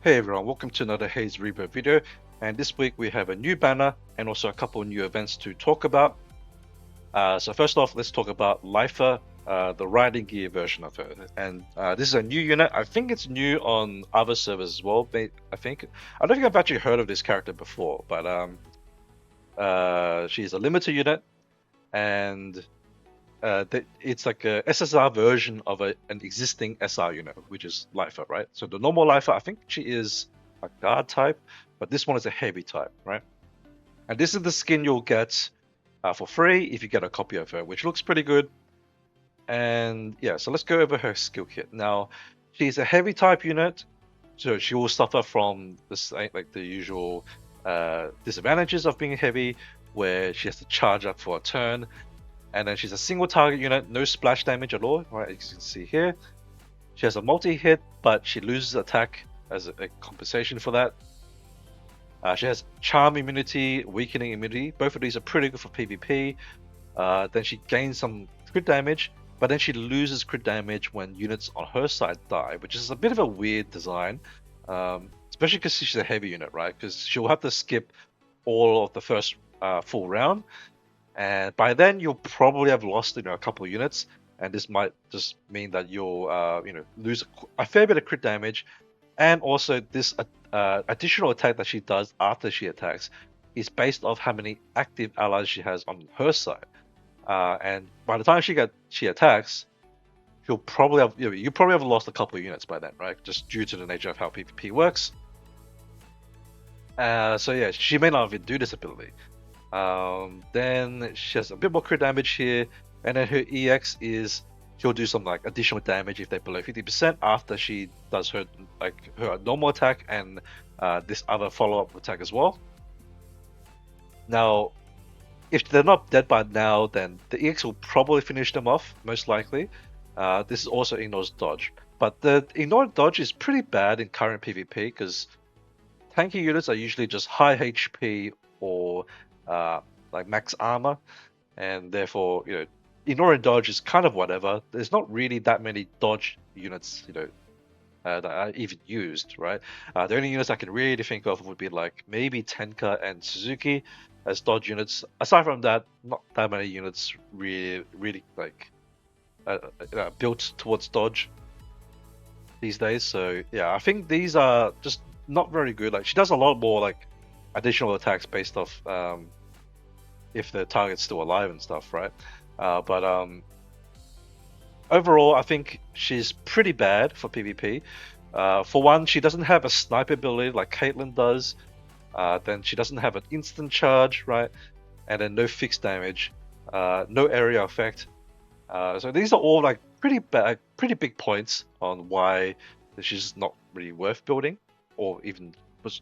Hey everyone, welcome to another Haze Reverb video, and this week we have a new banner and also a couple of new events to talk about. So first off, let's talk about Lyfa, the riding gear version of her. And this is a new unit. I think it's new on other servers as well. I don't think I've actually heard of this character before, but she's a limited unit, and it's like a SSR version of an existing SR unit, which is Lyfa, right? So the normal Lyfa, I think she is a guard type, but this one is a heavy type, right? And this is the skin you'll get for free if you get a copy of her, which looks pretty good. And yeah, so let's go over her skill kit. Now, she's a heavy type unit, so she will suffer from this like the usual disadvantages of being heavy, where she has to charge up for a turn. And then she's a single target unit, no splash damage at all, right? As you can see here. She has a multi-hit, but she loses attack as a compensation for that. She has charm immunity, weakening immunity. Both of these are pretty good for PvP. Then she gains some crit damage, but then she loses crit damage when units on her side die, which is a bit of a weird design. Especially because she's a heavy unit, right? Because she'll have to skip all of the first full round. And by then you'll probably have lost a couple of units, and this might just mean that you'll lose a fair bit of crit damage, and also this additional attack that she does after she attacks is based off how many active allies she has on her side. And by the time she attacks, you'll probably have you probably have lost a couple of units by then, right? Just due to the nature of how PvP works. So yeah, she may not even do this ability. Then she has a bit more crit damage here, and then her EX is she'll do some like additional damage if they're below 50% after she does her normal attack and this other follow-up attack as well. Now, if they're not dead by now, then the EX will probably finish them off, most likely. This is also ignores dodge, but the ignore dodge is pretty bad in current PvP because tanky units are usually just high HP or like max armor, and therefore ignore and dodge is kind of whatever. There's not really that many dodge units that are even used, right? The only units I can really think of would be like maybe Tenka and Suzuki as dodge units. Aside from that, not that many units really like built towards dodge these days. So yeah, I think these are just not very good. Like she does a lot more like additional attacks based off if the target's still alive and stuff, right? But overall, I think she's pretty bad for PvP. For one, she doesn't have a sniper ability like Caitlyn does. Then she doesn't have an instant charge, right? And then no fixed damage, no area effect. So these are all like pretty big points on why she's not really worth building or even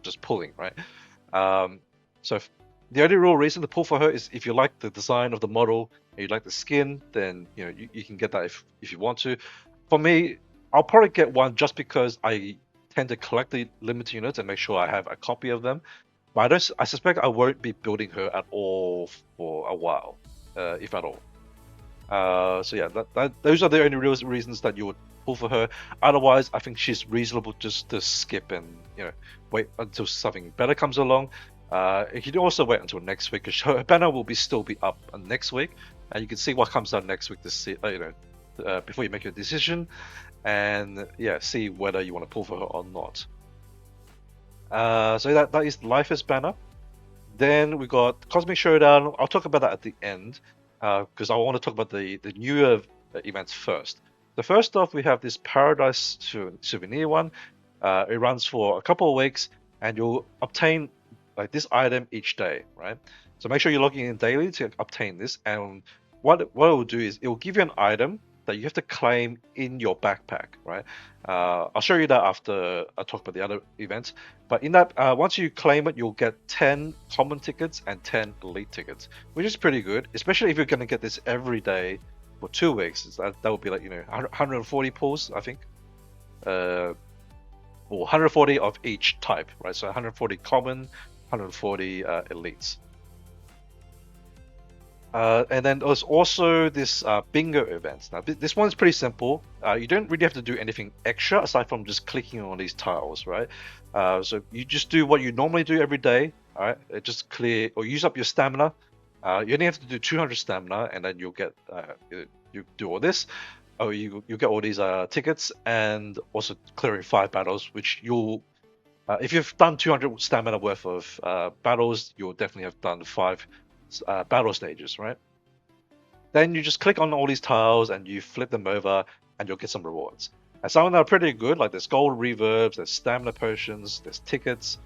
just pulling, right? So the only real reason to pull for her is if you like the design of the model and you like the skin, then you can get that if you want to. For me, I'll probably get one just because I tend to collect the limited units and make sure I have a copy of them. But I suspect I won't be building her at all for a while, if at all. So yeah, those are the only real reasons that you would pull for her. Otherwise, I think she's reasonable just to skip and wait until something better comes along. You can also wait until next week because her banner will still be up next week, and you can see what comes out next week to see before you make your decision, and yeah, see whether you want to pull for her or not. So that is Lyfa's banner. Then we got Cosmic Showdown. I'll talk about that at the end because I want to talk about the newer events first. So first off, we have this Paradise Souvenir one. It runs for a couple of weeks, and you'll obtain like this item each day, right? So make sure you're logging in daily to obtain this. And what it will do is it will give you an item that you have to claim in your backpack, right? I'll show you that after I talk about the other events. But in that, once you claim it, you'll get 10 common tickets and 10 elite tickets, which is pretty good, especially if you're going to get this every day for 2 weeks. That would be like 140 pulls, I think. Or 140 of each type, right? So 140 common, 140 elites. And then there's also this bingo event. Now, this one's pretty simple. You don't really have to do anything extra aside from just clicking on these tiles, right? So you just do what you normally do every day, all right? Just clear or use up your stamina. You only have to do 200 stamina, and then you'll get you do all this. Oh, you get all these tickets, and also clearing 5 battles, which you'll if you've done 200 stamina worth of battles, you'll definitely have done 5 battle stages, right? Then you just click on all these tiles and you flip them over and you'll get some rewards. And some of them are pretty good, like there's gold reverbs, there's stamina potions, there's tickets.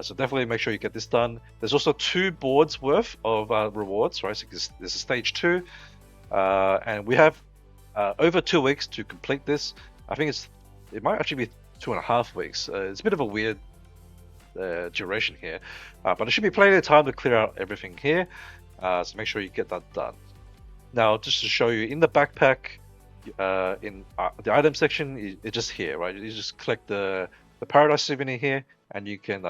So definitely make sure you get this done. There's also 2 boards worth of rewards, right? So this is stage 2. And we have over 2 weeks to complete this. I think it might actually be 2.5 weeks. It's a bit of a weird duration here, but there should be plenty of time to clear out everything here. So make sure you get that done. Now, just to show you, in the backpack, in the item section, it's just here, right? You just click the paradise souvenir here, and you can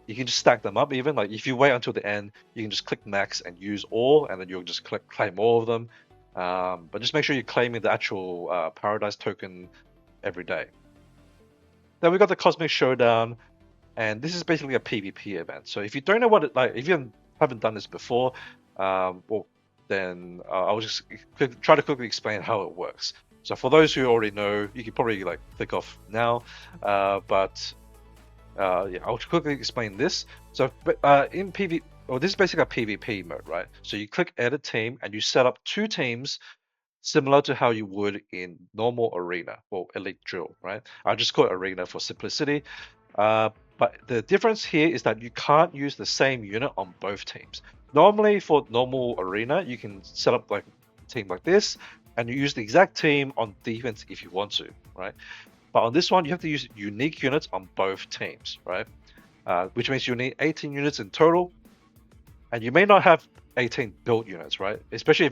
just stack them up. Even like if you wait until the end, you can just click max and use all, and then you'll just claim all of them. But just make sure you're claiming the actual paradise token every day. Then we got the Cosmic Showdown, and this is basically a PvP event. So if you don't know what it like, if you haven't done this before, well, then I'll just try to quickly explain how it works. So for those who already know, you can probably like click off now, but yeah, I'll quickly explain this. So in PvP, this is basically a PvP mode, right? So you click Edit Team and you set up 2 teams similar to how you would in normal arena or elite drill, right? I'll just call it arena for simplicity. But the difference here is that you can't use the same unit on both teams. Normally for normal arena, you can set up like a team like this, and you use the exact team on defense if you want to, right? But on this one, you have to use unique units on both teams, right? Which means you need 18 units in total, and you may not have 18 built units, right? Especially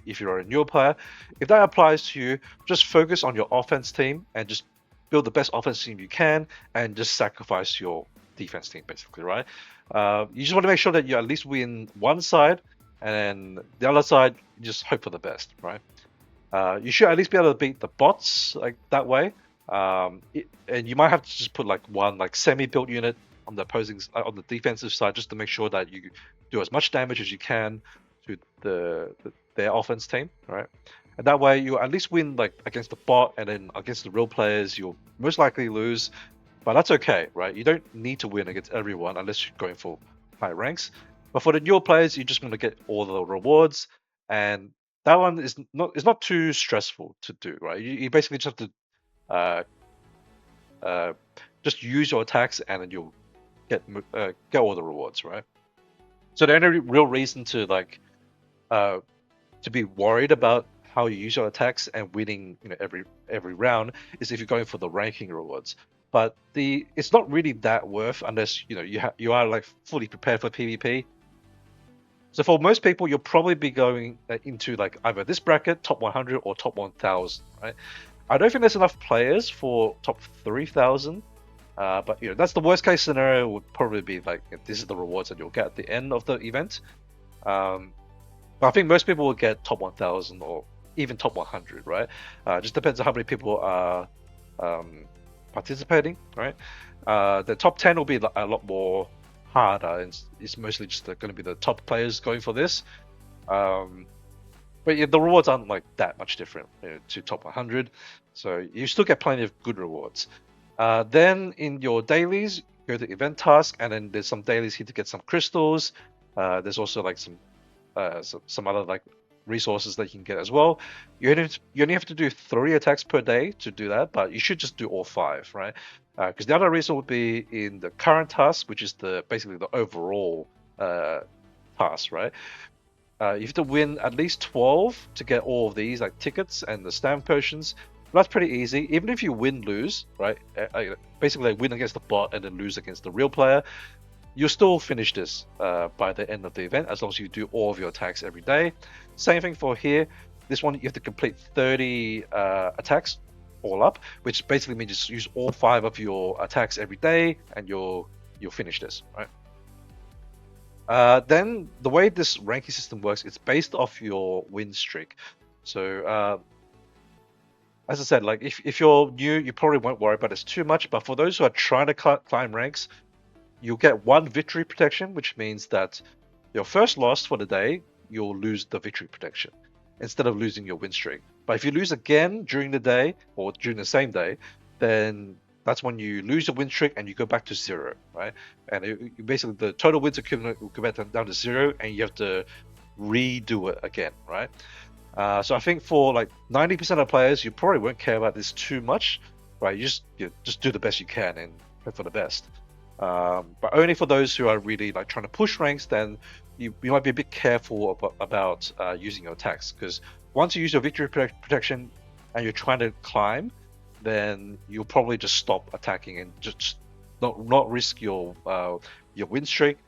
if you're a newer player. If that applies to you, just focus on your offense team and just build the best offense team you can, and just sacrifice your defense team, basically, right? You just want to make sure that you at least win one side, and then the other side, you just hope for the best, right? You should at least be able to beat the bots like that way. And you might have to just put like one like semi-built unit on the opposing on the defensive side, just to make sure that you do as much damage as you can to their offense team, right? And that way you at least win like against the bot, and then against the real players you'll most likely lose, but that's okay, right? You don't need to win against everyone unless you're going for high ranks. But for the newer players, you just want to get all the rewards, and that one is not too stressful to do, right? You basically just have to just use your attacks, and then you'll get all the rewards, right? So the only real reason to like to be worried about how you use your attacks and winning, every round is if you're going for the ranking rewards. But it's not really that worth unless you are like fully prepared for PvP. So for most people, you'll probably be going into like either this bracket, top 100 or top 1000, right? I don't think there's enough players for top 3000. But that's the worst case scenario. Would probably be like this is the rewards that you'll get at the end of the event. But I think most people will get top 1000 or even top 100, right? Just depends on how many people are participating, right? The top 10 will be a lot more harder, and it's mostly just going to be the top players going for this. But yeah, the rewards aren't like that much different to top 100, so you still get plenty of good rewards. Then in your dailies, go to event task, and then there's some dailies here to get some crystals. There's also like some other like resources that you can get as well. You only have to do 3 attacks per day to do that, but you should just do all 5, right? Because the other reason would be in the current task, which is basically the overall task, right? You have to win at least 12 to get all of these like tickets and the stamp potions. That's pretty easy. Even if you lose, right? Basically, win against the bot and then lose against the real player, you'll still finish this by the end of the event, as long as you do all of your attacks every day. Same thing for here. This one, you have to complete 30 attacks all up, which basically means just use all 5 of your attacks every day, and you'll finish this, right? Then the way this ranking system works, it's based off your win streak. So as I said, like if you're new, you probably won't worry about this too much. But for those who are trying to climb ranks, you'll get one victory protection, which means that your first loss for the day, you'll lose the victory protection instead of losing your win streak. But if you lose again during the day or during the same day, then that's when you lose your win streak and you go back to 0, right? And basically the total wins equivalent will go back down to 0, and you have to redo it again, right? So I think for like 90% of players, you probably won't care about this too much, right? You just do the best you can and hope for the best. But only for those who are really like trying to push ranks, then you might be a bit careful about using your attacks, because once you use your victory protection and you're trying to climb, then you'll probably just stop attacking and just not risk your win streak.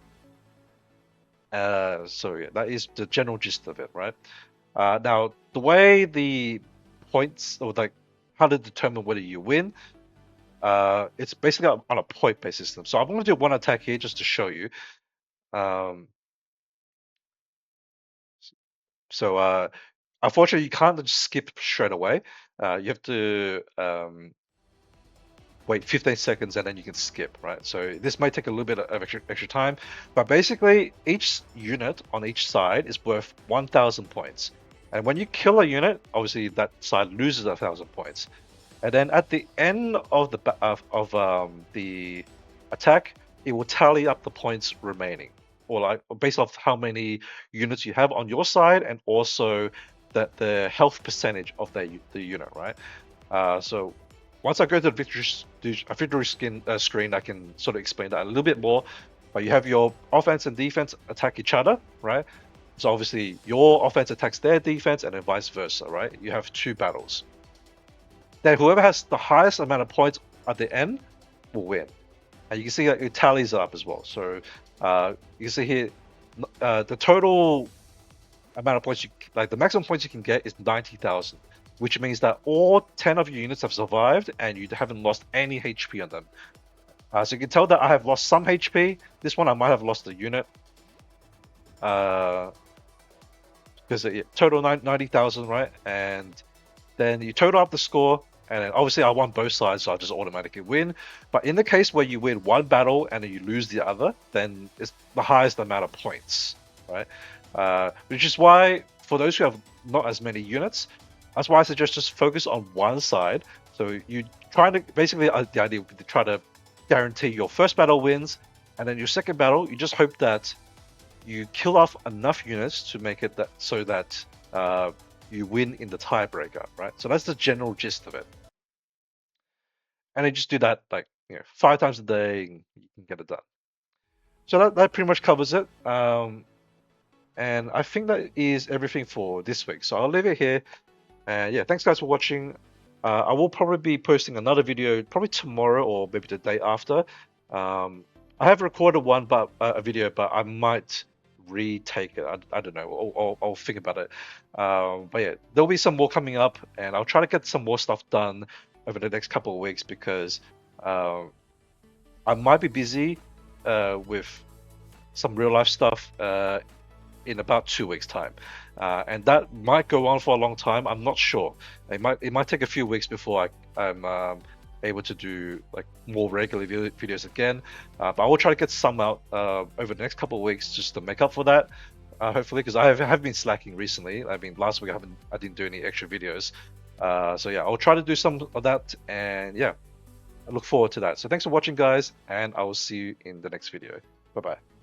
So yeah, that is the general gist of it, right? Now, the way the points, or like how to determine whether you win, it's basically on a point-based system. So I'm going to do one attack here just to show you. Um, so unfortunately, you can't just skip straight away. You have to wait 15 seconds and then you can skip, right? So this might take a little bit of extra time, but basically each unit on each side is worth 1,000 points. And when you kill a unit, obviously that side loses 1,000 points. And then at the end of the attack, it will tally up the points remaining, or like based off how many units you have on your side, and also the health percentage of the unit, right? So once I go to the victory screen, I can sort of explain that a little bit more. But you have your offense and defense attack each other, right? So obviously your offense attacks their defense, and then vice versa, right? You have 2 battles. Then whoever has the highest amount of points at the end will win. And you can see that it tallies up as well. So you can see here the total amount of points, like the maximum points you can get is 90,000, which means that all 10 of your units have survived and you haven't lost any HP on them. So you can tell that I have lost some HP. This one I might have lost a unit. Because total 90,000, right? And then you total up the score, and then obviously I won both sides, so I just automatically win. But in the case where you win one battle and then you lose the other, then it's the highest amount of points, right? Which is why for those who have not as many units, that's why I suggest just focus on one side. So you try to basically the idea would be to try to guarantee your first battle wins, and then your second battle you just hope that you kill off enough units to make it that so that you win in the tiebreaker, right? So that's the general gist of it. And then just do that like 5 times a day, and you can get it done. So that pretty much covers it. And I think that is everything for this week. So I'll leave it here. And yeah, thanks guys for watching. I will probably be posting another video probably tomorrow or maybe the day after. I have recorded a video, but I might retake it. I don't know. I'll think about it. But yeah, there'll be some more coming up, and I'll try to get some more stuff done over the next couple of weeks, because I might be busy with some real life stuff in about 2 weeks' time, and that might go on for a long time. I'm not sure. It might take a few weeks before I'm able to do like more regular videos again. But I will try to get some out over the next couple of weeks just to make up for that. Hopefully, because I have been slacking recently. I mean, last week I didn't do any extra videos. So yeah, I'll try to do some of that, and yeah, I look forward to that. So thanks for watching, guys, and I will see you in the next video. Bye bye.